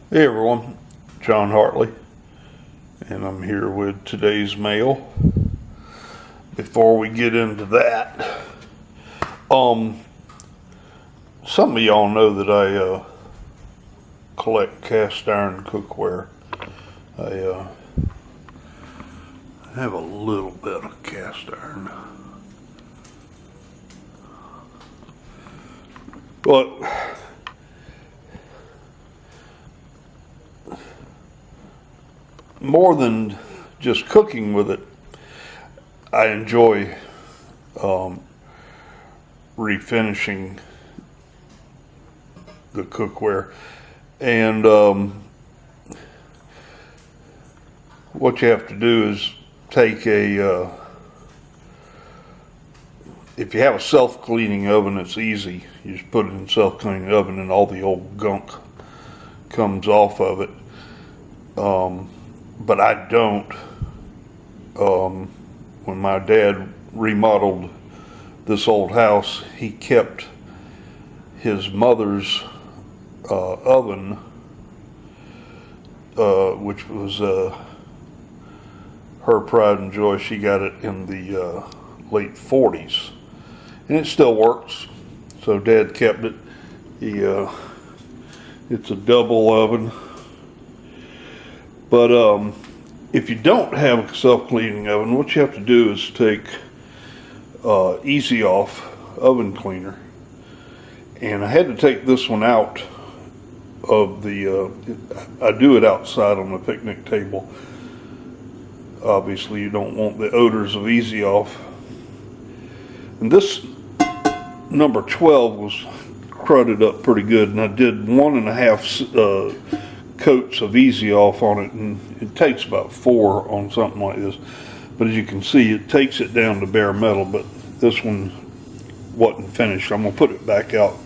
Hey everyone, John Hartley, and I'm here with today's mail. Before we get into that, some of y'all know that I collect cast iron cookware. I have a little bit of cast iron, but more than just cooking with it, I enjoy refinishing the cookware. And what you have to do is take if you have a self-cleaning oven, it's easy. You just put it in a self-cleaning oven and all the old gunk comes off of it. But I don't. When my dad remodeled this old house, he kept his mother's oven, which was her pride and joy. She got it in the late 40s, and it still works. So Dad kept it. It's a double oven. But if you don't have a self-cleaning oven, what you have to do is take Easy Off oven cleaner. And I had to take this one out of the, I do it outside on the picnic table. Obviously you don't want the odors of Easy Off. And this number 12 was crudded up pretty good, and I did 1.5 coats of Easy Off on it, and it takes about 4 on something like this. But as you can see, it takes it down to bare metal, but this one wasnEls finished. I'm gonna put it back out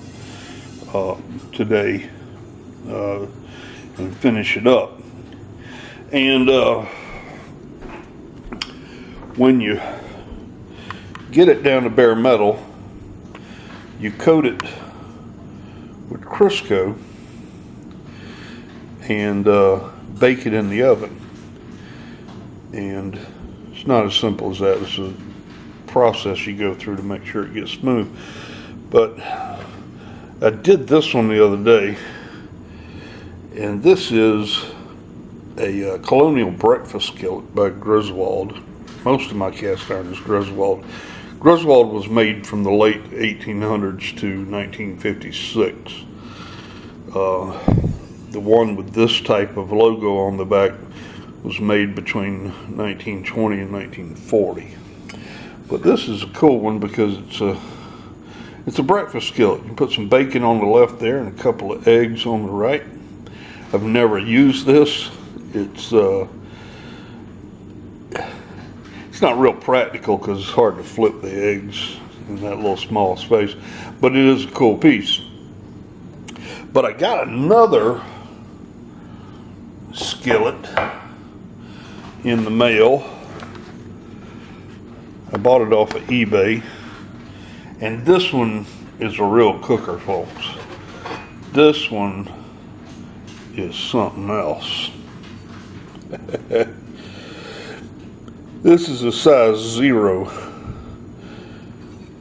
today and finish it up. And when you get it down to bare metal, you coat it with Crisco and bake it in the oven. And it's not as simple as that. It's a process you go through to make sure it gets smooth. But I did this one the other day, and this is a Colonial Breakfast Skillet by Griswold. Most of my cast iron is Griswold. Griswold was made from the late 1800s to 1956. The one with this type of logo on the back was made between 1920 and 1940. But this is a cool one because it's a breakfast skillet. You put some bacon on the left there and a couple of eggs on the right. I've never used this. It's not real practical because it's hard to flip the eggs in that little small space, but it is a cool piece. But I got another skillet in the mail. I bought it off of eBay, and this one is a real cooker, folks. This one is something else. This is a size 0,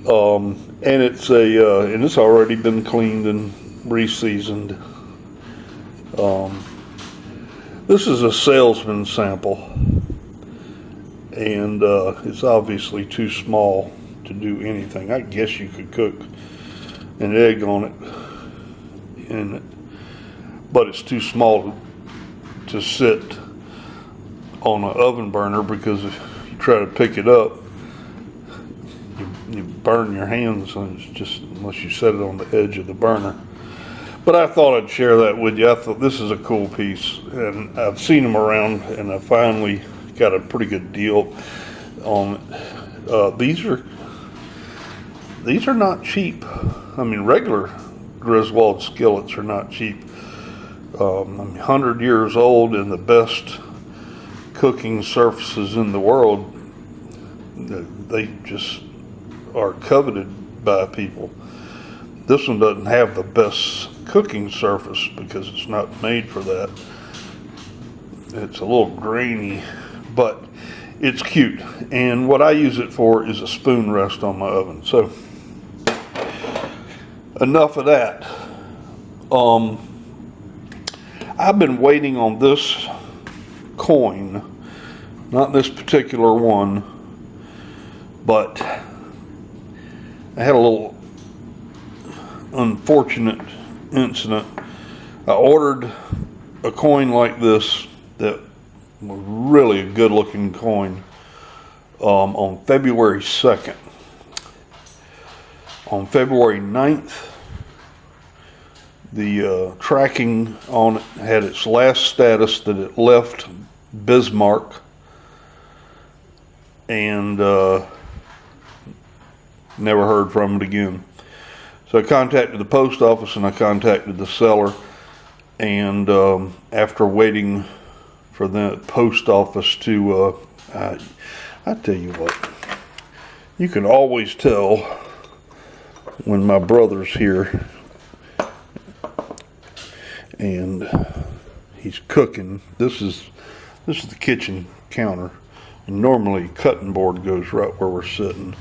and it's and it's already been cleaned and re-seasoned. This is a salesman sample, and it's obviously too small to do anything. I guess you could cook an egg on it, but it's too small to sit on an oven burner, because if you try to pick it up, you burn your hands, and it's just, unless you set it on the edge of the burner. But I thought I'd share that with you. I thought this is a cool piece, and I've seen them around, and I finally got a pretty good deal on it. These are not cheap. I mean, regular Griswold skillets are not cheap. 100 years old and the best cooking surfaces in the world. They just are coveted by people. This one doesn't have the best cooking surface because it's not made for that. It's a little grainy, but it's cute. And what I use it for is a spoon rest on my oven. So enough of that. I've been waiting on this coin, not this particular one, but I had a little unfortunate incident. I ordered a coin like this that was really a good looking coin on February 2nd. On February 9th, the tracking on it had its last status that it left Bismarck, and never heard from it again. So I contacted the post office and I contacted the seller, and after waiting for the post office to, I tell you what, you can always tell when my brother's here and he's cooking. This is the kitchen counter, and normally cutting board goes right where we're sitting,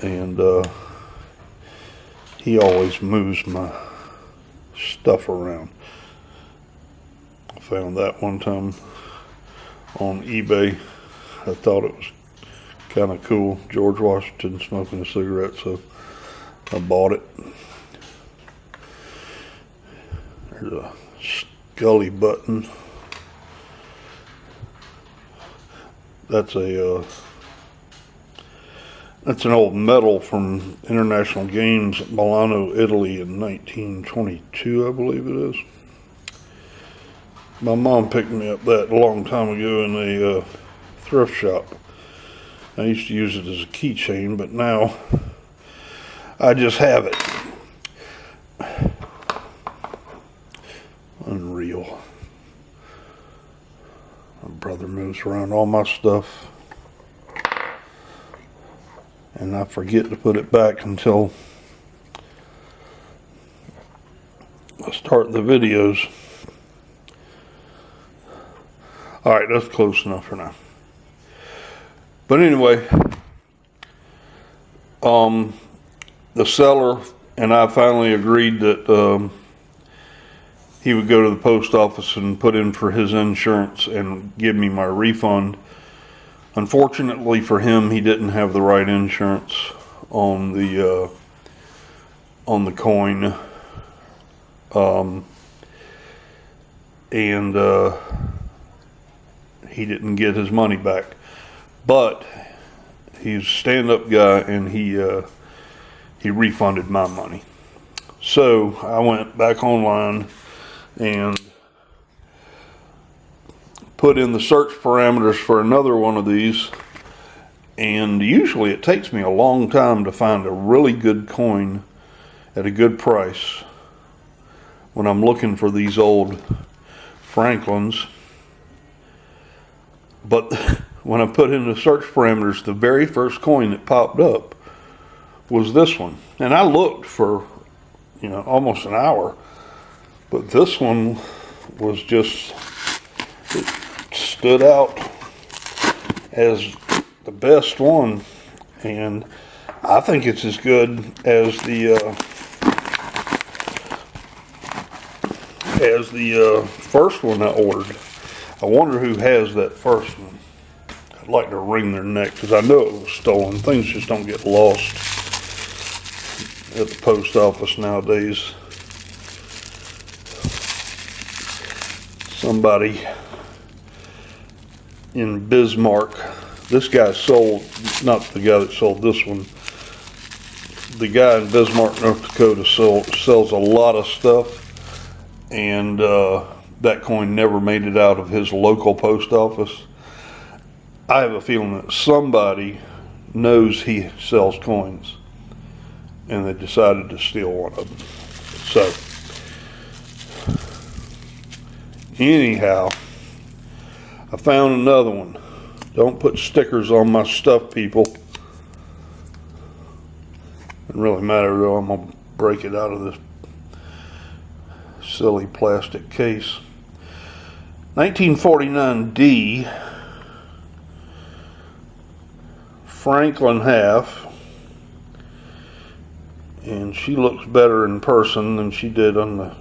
and he always moves my stuff around. I found that one time on eBay. I thought it was kind of cool. George Washington smoking a cigarette, so I bought it. There's a Scully button. That's an old medal from International Games at Milano, Italy in 1922, I believe it is. My mom picked me up that a long time ago in a thrift shop. I used to use it as a keychain, but now I just have it. Unreal. My brother moves around all my stuff, and I forget to put it back until I start the videos. Alright, that's close enough for now. But anyway, the seller and I finally agreed that he would go to the post office and put in for his insurance and give me my refund. Unfortunately for him, he didn't have the right insurance on the coin, and he didn't get his money back. But he's a stand-up guy, and he refunded my money. So I went back online and put in the search parameters for another one of these, and usually it takes me a long time to find a really good coin at a good price when I'm looking for these old Franklins. But when I put in the search parameters, the very first coin that popped up was this one, and I looked for almost an hour, but this one was just, it stood out as the best one, and I think it's as good as the first one I ordered. I wonder who has that first one. I'd like to wring their neck because I know it was stolen. Things just don't get lost at the post office nowadays. Somebody in Bismarck, this guy sold, not the guy that sold this one, the guy in Bismarck, North Dakota sells a lot of stuff, and that coin never made it out of his local post office. I have a feeling that somebody knows he sells coins, and they decided to steal one of them. So anyhow, I found another one. Don't put stickers on my stuff, people. Doesn't really matter though. I'm gonna break it out of this silly plastic case. 1949D Franklin half, and she looks better in person than she did on the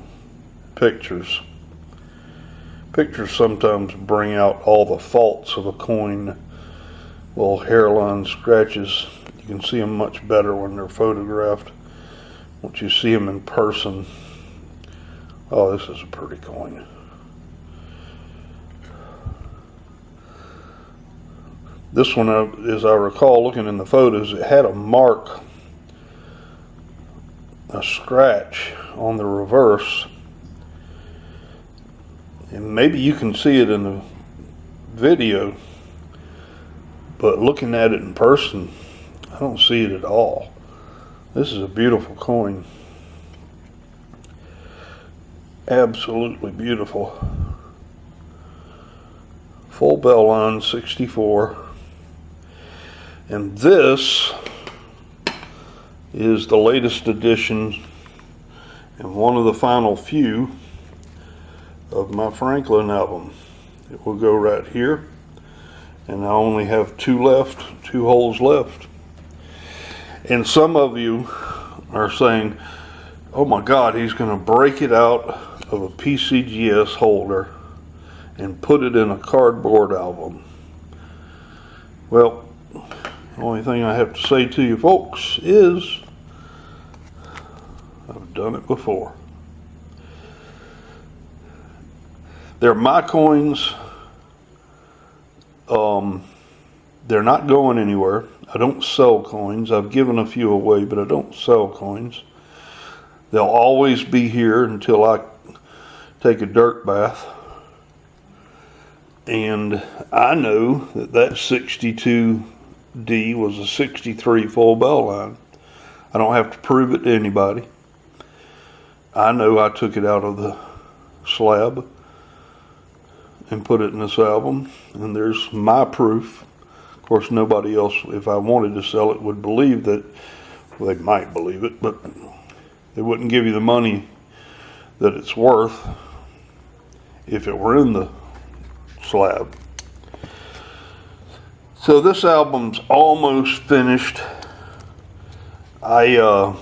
pictures. Pictures sometimes bring out all the faults of a coin, little hairline scratches. You can see them much better when they're photographed. Once you see them in person, oh, this is a pretty coin. This one, as I recall looking in the photos, it had a mark, a scratch on the reverse. And maybe you can see it in the video, but looking at it in person, I don't see it at all. This is a beautiful coin. Absolutely beautiful. Full bell line, 64. And this is the latest edition and one of the final few of my Franklin album. It will go right here, and I only have two holes left. And some of you are saying, oh my God, he's going to break it out of a PCGS holder and put it in a cardboard album. Well, the only thing I have to say to you folks is I've done it before. They're my coins. They're not going anywhere. I don't sell coins. I've given a few away, but I don't sell coins. They'll always be here until I take a dirt bath. And I know that 62D was a 63 full bell line. I don't have to prove it to anybody. I know I took it out of the slab and put it in this album, and there's my proof. Of course, nobody else, if I wanted to sell it, would believe that. Well, they might believe it, but they wouldn't give you the money that it's worth if it were in the slab. So this album's almost finished. I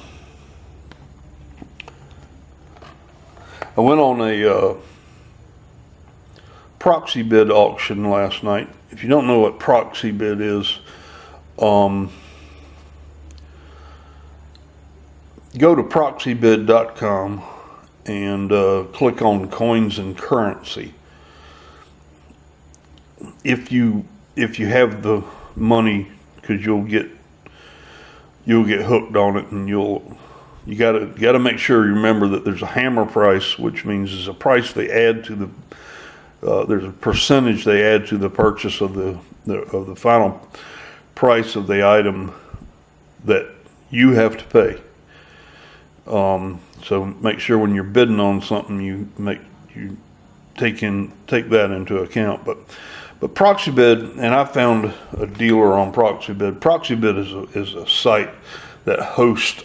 went on a proxy bid auction last night. If you don't know what proxy bid is, go to proxybid.com and click on coins and currency. If you have the money, because you'll get hooked on it, and you gotta make sure you remember that there's a hammer price, which means there's a price they add to the there's a percentage they add to the purchase of the final price of the item that you have to pay. So make sure when you're bidding on something you take that into account. But ProxyBid, and I found a dealer on ProxyBid. ProxyBid is a site that hosts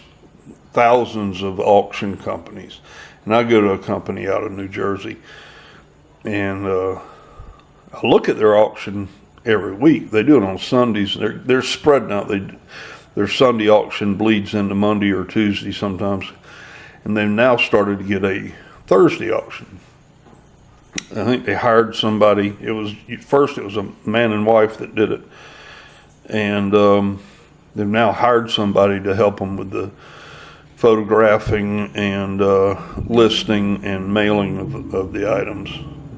thousands of auction companies, and I go to a company out of New Jersey, and I look at their auction every week. They do it on Sundays. They're spreading out. Their Sunday auction bleeds into Monday or Tuesday sometimes, and they've now started to get a Thursday auction. I think they hired somebody. First it was a man and wife that did it, and they've now hired somebody to help them with the photographing and listing and mailing of the items.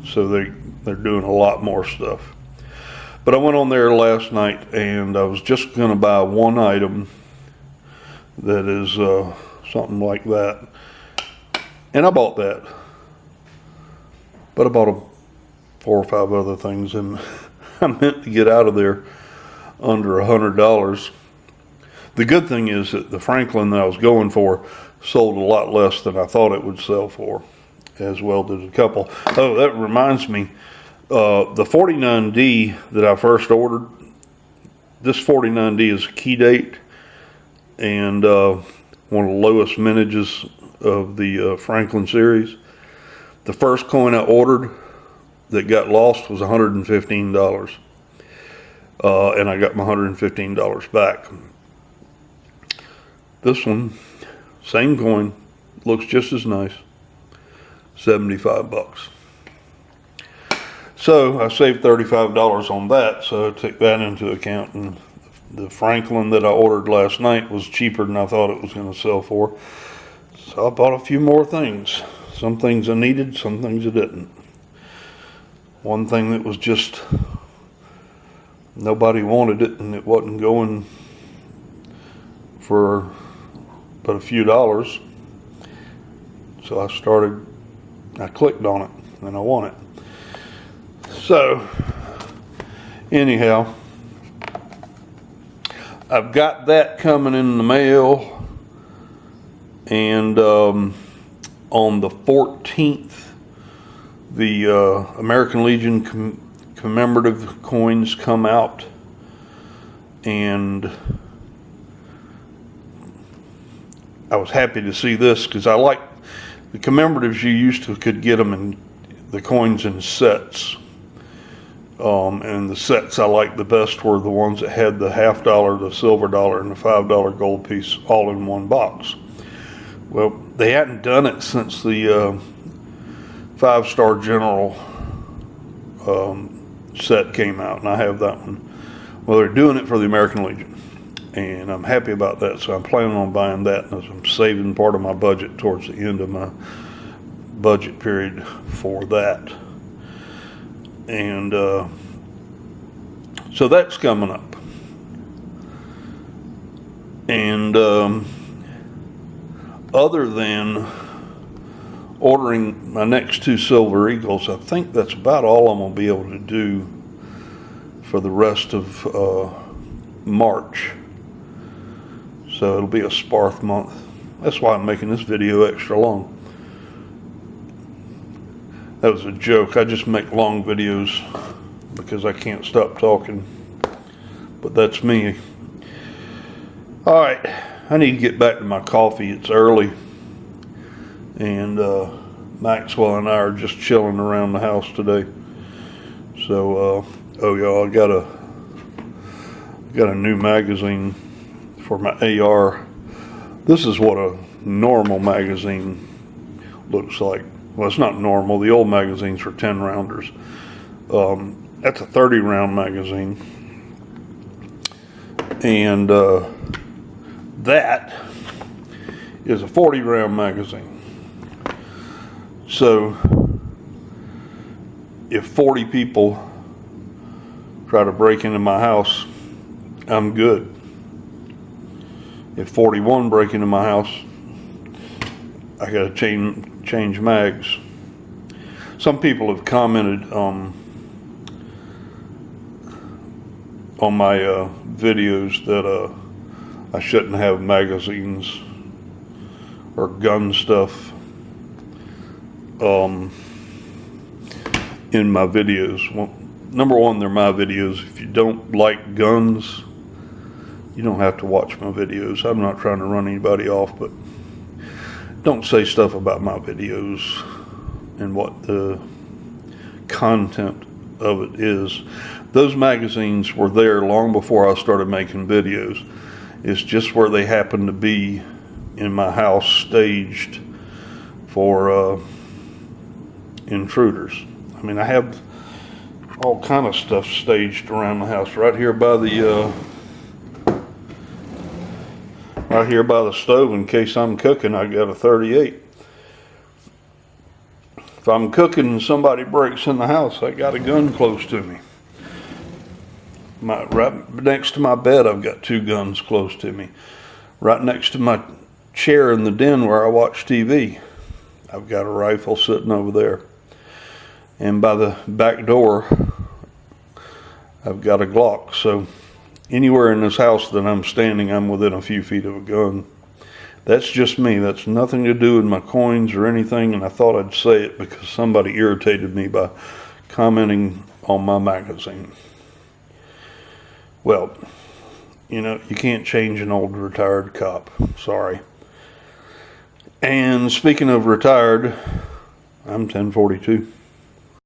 So they're doing a lot more stuff. But I went on there last night, and I was just going to buy one item that is something like that, and I bought that. But I bought 4 or 5 other things, and I meant to get out of there under $100. The good thing is that the Franklin that I was going for sold a lot less than I thought it would sell for, as well did a couple. Oh, that reminds me, the 49D that I first ordered, this 49D is a key date, and one of the lowest mintages of the Franklin series. The first coin I ordered that got lost was $115. And I got my $115 back. This one, same coin, looks just as nice, 75 bucks. So I saved $35 on that, so I took that into account. And the Franklin that I ordered last night was cheaper than I thought it was going to sell for. So I bought a few more things. Some things I needed, some things I didn't. One thing that was just, nobody wanted it, and it wasn't going for but a few dollars. So I clicked on it, and I won it. So, anyhow, I've got that coming in the mail, and on the 14th, the American Legion commemorative coins come out, and I was happy to see this because I like the commemoratives. You used to could get them in the coins in sets. And the sets I liked the best were the ones that had the $50, the silver dollar, and the $5 gold piece all in one box. Well, they hadn't done it since the 5-star general set came out, and I have that one. Well, they're doing it for the American Legion, and I'm happy about that, so I'm planning on buying that, and I'm saving part of my budget towards the end of my budget period for that. And so that's coming up. And other than ordering my next 2 Silver Eagles, I think that's about all I'm going to be able to do for the rest of March. So it'll be a sparse month. That's why I'm making this video extra long. That was a joke. I just make long videos because I can't stop talking. But that's me. Alright, I need to get back to my coffee. It's early. And Maxwell and I are just chilling around the house today. So, oh y'all, I got a new magazine for my AR. This is what a normal magazine looks like. Well, it's not normal. The old magazines were 10 rounders. That's a 30 round magazine. And that is a 40 round magazine. So if 40 people try to break into my house, I'm good. If 41 break into my house, I gotta change mags. Some people have commented on my videos that I shouldn't have magazines or gun stuff in my videos. Well, number one, they're my videos. If you don't like guns, you don't have to watch my videos. I'm not trying to run anybody off, but don't say stuff about my videos and what the content of it is. Those magazines were there long before I started making videos. It's just where they happen to be in my house, staged for intruders. I mean, I have all kind of stuff staged around the house. Right here by the stove, in case I'm cooking, I got a 38. If I'm cooking and somebody breaks in the house, I got a gun close to me. Right next to my bed, I've got 2 guns close to me. Right next to my chair in the den where I watch TV, I've got a rifle sitting over there. And by the back door, I've got a Glock. So anywhere in this house that I'm standing, I'm within a few feet of a gun. That's just me. That's nothing to do with my coins or anything, and I thought I'd say it because somebody irritated me by commenting on my magazine. Well, you know, you can't change an old retired cop. Sorry. And speaking of retired, I'm 1042.